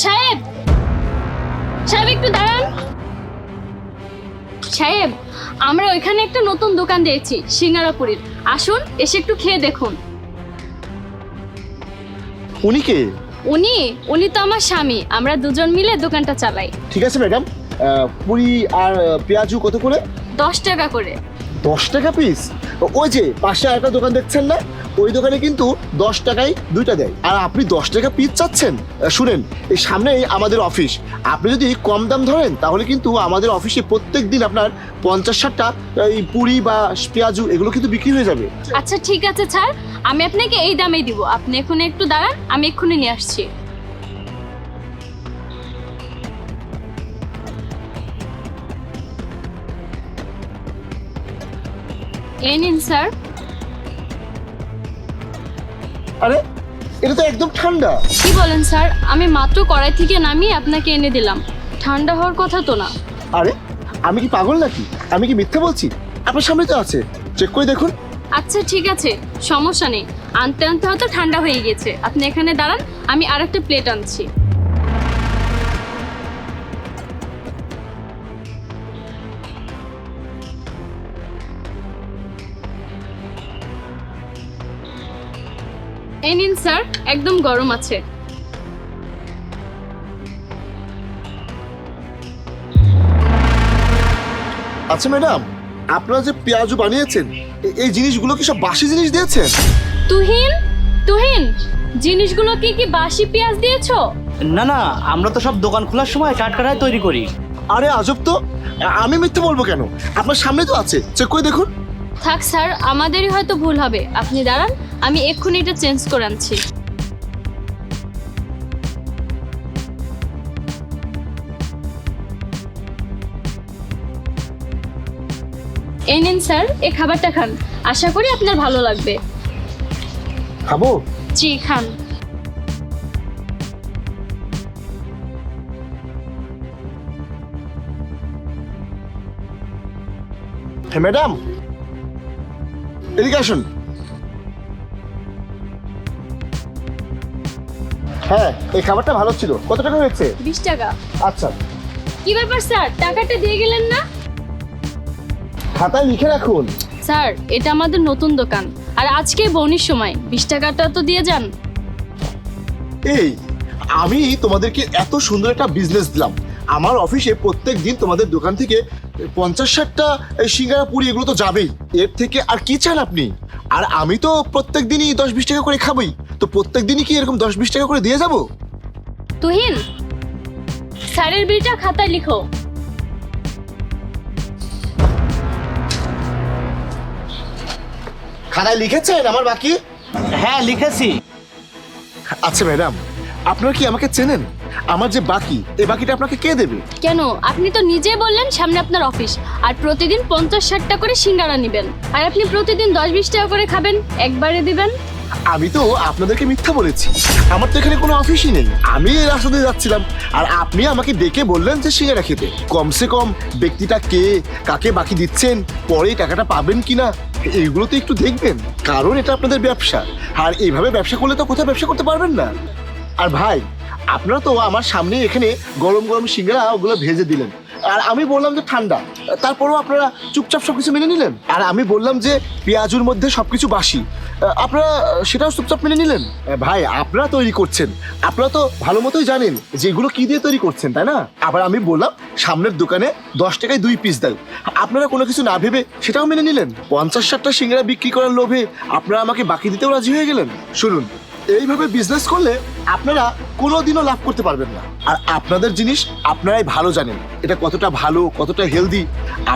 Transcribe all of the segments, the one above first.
সাহেব, সাহেব একটু দাঁড়ান। সাহেব, আমরা ওইখানে একটা নতুন দোকান দিয়েছি সিঙ্গারাপুরীর, আসুন এসে একটু খেয়ে দেখুন। উনি কে? উনি তো আমার স্বামী, আমরা দুজন মিলে দোকানটা চালাই। ঠিক আছে ম্যাডাম, পুরি আর পেঁয়াজু কত করে? 10 টাকা করে। 10 টাকা পিস? ওই যে পাশে একটা দোকান দেখছেন না, ওই দোকানে কিন্তু 10 টাকায় দুইটা দেয়, আর আপনি 10 টাকা পিস চাচ্ছেন? শুনেন, এই সামনেই আমাদের অফিস, আপনি যদি কম দাম ধরেন তাহলে কিন্তু আমাদের অফিসে প্রত্যেক দিন আপনার 50-60টা এই পুরি বা পেঁয়াজু এগুলো কিন্তু বিক্রি হয়ে যাবে। আচ্ছা ঠিক আছে স্যার, আমি আপনাকে এই দামেই দিব, আপনি এখানে একটু দাঁড়ান, আমি এক্ষুনি নিয়ে আসছি। এই নিন স্যার। আরে এটা তো একদম ঠান্ডা। কি বলেন স্যার, আমি মাত্র কড়াই থেকে নামিয়ে আপনাকে এনে দিলাম, ঠান্ডা হওয়ার কথা তো না। আরে আমি কি পাগল নাকি? আমি কি মিথ্যে বলছি? আপনার সামনে তো আছে, চেক করে দেখুন। আচ্ছা ঠিক আছে, সমস্যা নেই, আনতে আনতে হয়তো ঠান্ডা হয়ে গেছে, আপনি এখানে দাঁড়ান, আমি আরেকটা প্লেট আনছি। এই নিন স্যার, একদম গরম আছে। আচ্ছা ম্যাডাম, আপনারা যে পেঁয়াজু বানিয়েছেন, এই জিনিসগুলো কি সব বাসি জিনিস দিয়েছেন? তুহিন, তুহিন, জিনিসগুলো কি বাসি পেঁয়াজ দিয়েছো? না না, আমরা তো সব দোকান খোলার সময় টাটকাটাই তৈরি করি। আরে আজব তো, আমি মিথ্যে বলবো কেন? আপনার সামনে তো আছে, চেক করে দেখুন। থাক স্যার, আমাদেরই হয়তো ভুল হবে, আপনি দাঁড়ান, আমি এক্ষুনি এটা চেঞ্জ করে আনছি। এই নিন স্যার, এই খাবারটা খান, আশা করি আপনার ভালো লাগবে। খাবো? জি খান। হ্যাঁ ম্যাডাম, এদিকে আসুন। হ্যাঁ, এই খাবারটা ভালো ছিল। কত টাকা হয়েছে? 20 টাকা। আচ্ছা, কি ব্যাপার স্যার, টাকাটা দিয়ে গেলেন না? খাতায় লিখে রাখুন। স্যার, এটা আমাদের নতুন দোকান, আর আজকে বনির সময় 20 টাকাটা তো দিয়ে যান। এই, আমি তোমাদেরকে এত সুন্দর একটা বিজনেস দিলাম, আমার অফিসে প্রত্যেক দিন তোমাদের দোকান থেকে 50-60টা সিঙ্গারা পুরি এগুলো তো যাবেই, এর থেকে আর কি চান আপনি? আর আমি তো প্রত্যেক দিনই 10-20 টাকা করে খাবই, তো প্রত্যেক দিনই কি এরকম 10-20 টাকা করে দিয়ে যাব? তুহিন, স্যারের বিলটা খাতায় লিখো। খাতায় লিখেছেন আমার বাকি? হ্যাঁ লিখেছি। আচ্ছা ম্যাডাম, আপনারা কি আমাকে চেনেন? আমার যে বাকি, এই বাকিটা আপনাকে কে দেবে? কেন, আপনি তো নিজে বললেন সামনে আপনার অফিস, আর প্রতিদিন 50-60টা করে সিঙ্গারা নেবেন, আর আপনি প্রতিদিন 10-20 টাকা করে খাবেন, একবারে দিবেন। আমি তো আপনাদেরকে মিথ্যা বলেছি, আমার তো এখানে কোনো অফিসই নেই, আমি এই রাস্তা দিয়ে যাচ্ছিলাম, আর আপনি আমাকে ডেকে বললেন যে সিঙ্গারা খেতে। কমসে কম ব্যক্তিটা কে, কাকে বাকি দিচ্ছেন, পরে টাকাটা পাবেন কিনা, এইগুলো তো একটু দেখবেন, কারণ এটা আপনাদের ব্যবসা, আর এইভাবে ব্যবসা করলে তো কোথাও ব্যবসা করতে পারবেন না। আর ভাই, আপনারা তো আমার সামনে এখানে গরম গরম সিঙ্গারা ওগুলো ভেজে দিলেন, আর আমি বললাম যে ঠান্ডা, তারপরেও আপনারা চুপচাপ সবকিছু মেনে নিলেন। আর আমি বললাম যে পেঁয়াজুর মধ্যে সবকিছু বাসি, আপনারা সেটাও চুপচাপ মেনে নিলেন। ভাই, আপনারা তৈরি করছেন, আপনারা তো ভালো মতোই জানেন যে এগুলো কি দিয়ে তৈরি করছেন, তাই না? আবার আমি বললাম সামনের দোকানে 10 টাকায় 2 পিস দেয়, আপনারা কোনো কিছু না ভেবে সেটাও মেনে নিলেন। 50-60টা সিঙ্গারা বিক্রি করার লোভে আপনারা আমাকে বাকি দিতেও রাজি হয়ে গেলেন। শুনুন, এইভাবে বিজনেস করলে আপনারা কোনোদিনও লাভ করতে পারবেন না, আর আপনাদের জিনিস আপনারাই ভালো জানেন এটা কতটা ভালো, কতটা হেলদি।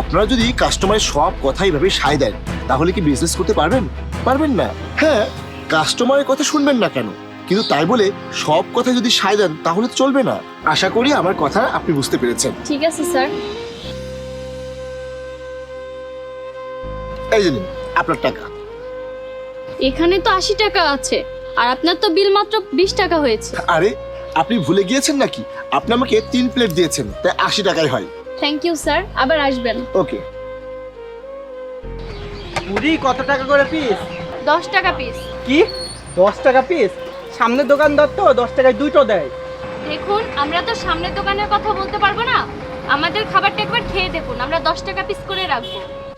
আপনারা যদি কাস্টমারের সব কথা এইভাবে সায় দেন, তাহলে কি বিজনেস করতে পারবেন? পারবেন না। হ্যাঁ, কাস্টমারের কথা শুনবেন না কেন, কিন্তু তাই বলে সব কথা যদি সায় দেন তাহলে তো চলবে না। আশা করি আমার কথা আপনি বুঝতে পেরেছেন। ঠিক আছে স্যার। এই যে নিন আপনার টাকা। এখানে তো 80 টাকা আছে, আর আপনার তো বিল মাত্র 20 টাকা হয়েছে। আরে আপনি ভুলে গিয়েছেন নাকি? আপনি আমাকে 3 প্লেট দিয়েছেন, তাই 80 টাকাই হয়। থ্যাংক ইউ স্যার, আবার আসবেন। ওকে। পুরি কত টাকা করে পিস? 10 টাকা পিস। কি 10 টাকা পিস? সামনের দোকানদার তো 10 টাকায় দুটো দেয়। দেখুন আমরা তো সামনের দোকানের কথা বলতে পারবো না, আমাদের খাবারটা একবার খেয়ে দেখুন, আমরা 10 টাকা পিস করে রাখবো।